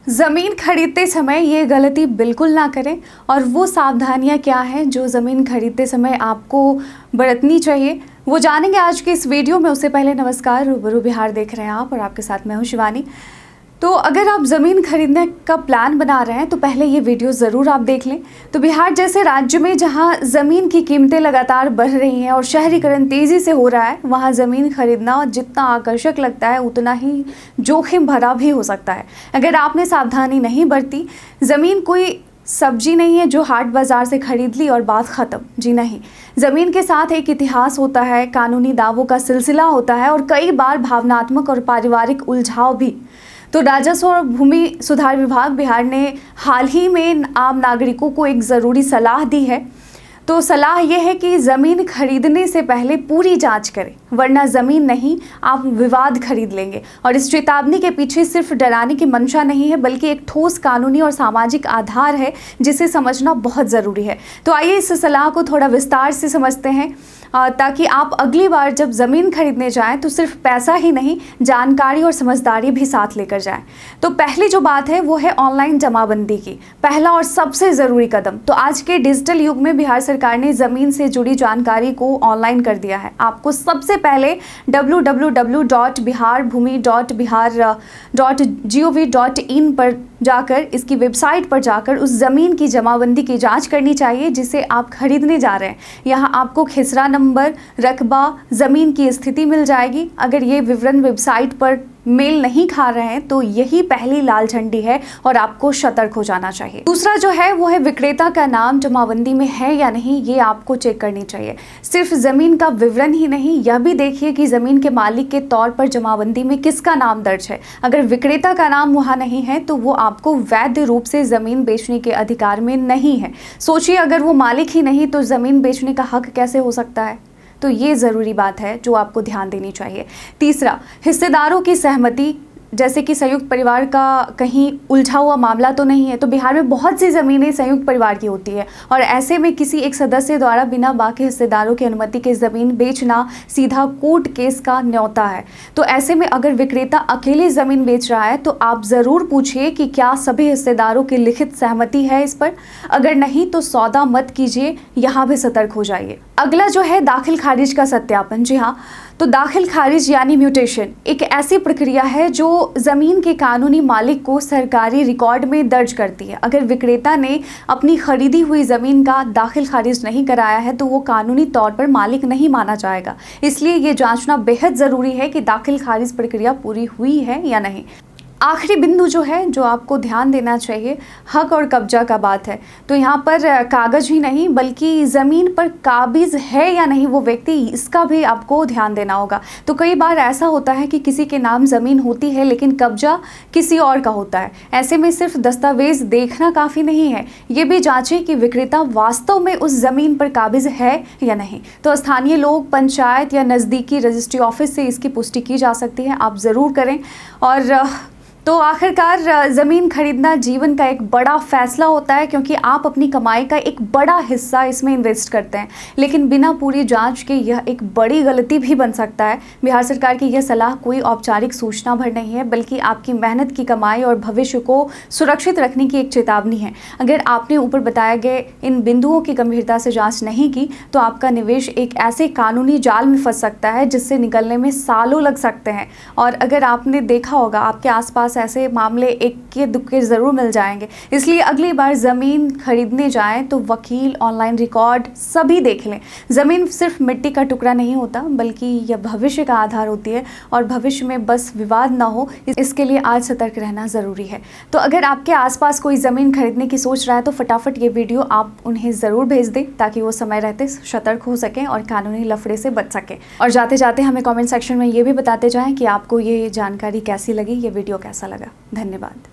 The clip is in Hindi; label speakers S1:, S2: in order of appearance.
S1: ज़मीन खरीदते समय ये गलती बिल्कुल ना करें। और वो सावधानियाँ क्या हैं जो ज़मीन खरीदते समय आपको बरतनी चाहिए, वो जानेंगे आज के इस वीडियो में। उससे पहले नमस्कार, रूबरू बिहार देख रहे हैं आप और आपके साथ मैं हूँ शिवानी। तो अगर आप ज़मीन खरीदने का प्लान बना रहे हैं तो पहले ये वीडियो ज़रूर आप देख लें। तो बिहार जैसे राज्य में जहाँ ज़मीन की कीमतें लगातार बढ़ रही हैं और शहरीकरण तेज़ी से हो रहा है, वहाँ ज़मीन खरीदना जितना आकर्षक लगता है उतना ही जोखिम भरा भी हो सकता है। अगर आपने सावधानी नहीं बरती, ज़मीन कोई सब्जी नहीं है जो हाट बाज़ार से खरीद ली और बात ख़त्म। जी नहीं, ज़मीन के साथ एक इतिहास होता है, कानूनी दावों का सिलसिला होता है और कई बार भावनात्मक और पारिवारिक उलझाव भी। तो राजस्व और भूमि सुधार विभाग बिहार ने हाल ही में आम नागरिकों को एक ज़रूरी सलाह दी है। तो सलाह यह है कि ज़मीन खरीदने से पहले पूरी जांच करें, वरना ज़मीन नहीं आप विवाद खरीद लेंगे। और इस चेतावनी के पीछे सिर्फ डराने की मंशा नहीं है, बल्कि एक ठोस कानूनी और सामाजिक आधार है जिसे समझना बहुत ज़रूरी है। तो आइए इस सलाह को थोड़ा विस्तार से समझते हैं, ताकि आप अगली बार जब ज़मीन खरीदने जाएं तो सिर्फ पैसा ही नहीं, जानकारी और समझदारी भी साथ लेकर जाएं। तो पहली जो बात है वो है ऑनलाइन जमाबंदी की। पहला और सबसे ज़रूरी कदम, तो आज के डिजिटल युग में बिहार सरकार ने ज़मीन से जुड़ी जानकारी को ऑनलाइन कर दिया है। आपको सबसे पहले www.biharbhumi.bihar.gov.in पर जाकर, इसकी वेबसाइट पर जाकर उस ज़मीन की जमाबंदी की जांच करनी चाहिए जिसे आप खरीदने जा रहे हैं। यहाँ आपको खिसरा नंबर, रकबा, ज़मीन की स्थिति मिल जाएगी। अगर ये विवरण वेबसाइट पर मेल नहीं खा रहे हैं तो यही पहली लाल झंडी है और आपको सतर्क हो जाना चाहिए। दूसरा जो है वो है विक्रेता का नाम जमाबंदी में है या नहीं, ये आपको चेक करनी चाहिए। सिर्फ ज़मीन का विवरण ही नहीं, यह भी देखिए कि ज़मीन के मालिक के तौर पर जमाबंदी में किसका नाम दर्ज है। अगर विक्रेता का नाम वहाँ नहीं है तो वो आपको वैध रूप से ज़मीन बेचने के अधिकार में नहीं है। सोचिए, अगर वो मालिक ही नहीं तो ज़मीन बेचने का हक कैसे हो सकता है। तो ये ज़रूरी बात है जो आपको ध्यान देनी चाहिए। तीसरा, हिस्सेदारों की सहमति, जैसे कि संयुक्त परिवार का कहीं उलझा हुआ मामला तो नहीं है। तो बिहार में बहुत सी ज़मीनें संयुक्त परिवार की होती है और ऐसे में किसी एक सदस्य द्वारा बिना बाकी हिस्सेदारों की अनुमति के ज़मीन बेचना सीधा कोर्ट केस का न्योता है। तो ऐसे में अगर विक्रेता अकेले ज़मीन बेच रहा है तो आप ज़रूर पूछिए कि क्या सभी हिस्सेदारों की लिखित सहमति है इस पर। अगर नहीं तो सौदा मत कीजिए, यहाँ भी सतर्क हो जाइए। अगला जो है दाखिल खारिज का सत्यापन। जी हाँ, तो दाखिल खारिज यानी म्यूटेशन एक ऐसी प्रक्रिया है जो ज़मीन के कानूनी मालिक को सरकारी रिकॉर्ड में दर्ज करती है। अगर विक्रेता ने अपनी खरीदी हुई ज़मीन का दाखिल खारिज नहीं कराया है तो वो कानूनी तौर पर मालिक नहीं माना जाएगा। इसलिए ये जांचना बेहद ज़रूरी है कि दाखिल खारिज प्रक्रिया पूरी हुई है या नहीं। आखिरी बिंदु जो है जो आपको ध्यान देना चाहिए, हक और कब्जा का बात है। तो यहाँ पर कागज़ ही नहीं बल्कि ज़मीन पर काबिज़ है या नहीं वो व्यक्ति, इसका भी आपको ध्यान देना होगा। तो कई बार ऐसा होता है कि किसी के नाम ज़मीन होती है लेकिन कब्जा किसी और का होता है। ऐसे में सिर्फ दस्तावेज़ देखना काफ़ी नहीं है, ये भी जांचें कि विक्रेता वास्तव में उस ज़मीन पर काबिज़ है या नहीं। तो स्थानीय लोग, पंचायत या नज़दीकी रजिस्ट्री ऑफिस से इसकी पुष्टि की जा सकती है, आप ज़रूर करें। और तो आखिरकार ज़मीन खरीदना जीवन का एक बड़ा फैसला होता है, क्योंकि आप अपनी कमाई का एक बड़ा हिस्सा इसमें इन्वेस्ट करते हैं, लेकिन बिना पूरी जांच के यह एक बड़ी गलती भी बन सकता है। बिहार सरकार की यह सलाह कोई औपचारिक सूचना भर नहीं है, बल्कि आपकी मेहनत की कमाई और भविष्य को सुरक्षित रखने की एक चेतावनी है। अगर आपने ऊपर बताए गए इन बिंदुओं की गंभीरता से जाँच नहीं की तो आपका निवेश एक ऐसे कानूनी जाल में फंस सकता है जिससे निकलने में सालों लग सकते हैं। और अगर आपने देखा होगा, आपके आसपास ऐसे मामले इक्के दुक्के ज़रूर मिल जाएंगे। इसलिए अगली बार ज़मीन खरीदने जाएं तो वकील, ऑनलाइन रिकॉर्ड सभी देख लें। ज़मीन सिर्फ मिट्टी का टुकड़ा नहीं होता, बल्कि यह भविष्य का आधार होती है और भविष्य में बस विवाद ना हो, इसके लिए आज सतर्क रहना ज़रूरी है। तो अगर आपके आसपास कोई ज़मीन खरीदने की सोच रहा है तो फटाफट ये वीडियो आप उन्हें ज़रूर भेज दें, ताकि वो समय रहते सतर्क हो सकें और कानूनी लफड़े से बच सकें। और जाते जाते हमें कमेंट सेक्शन में ये भी बताते जाएं कि आपको ये जानकारी कैसी लगी, ये वीडियो कैसा लगा। धन्यवाद।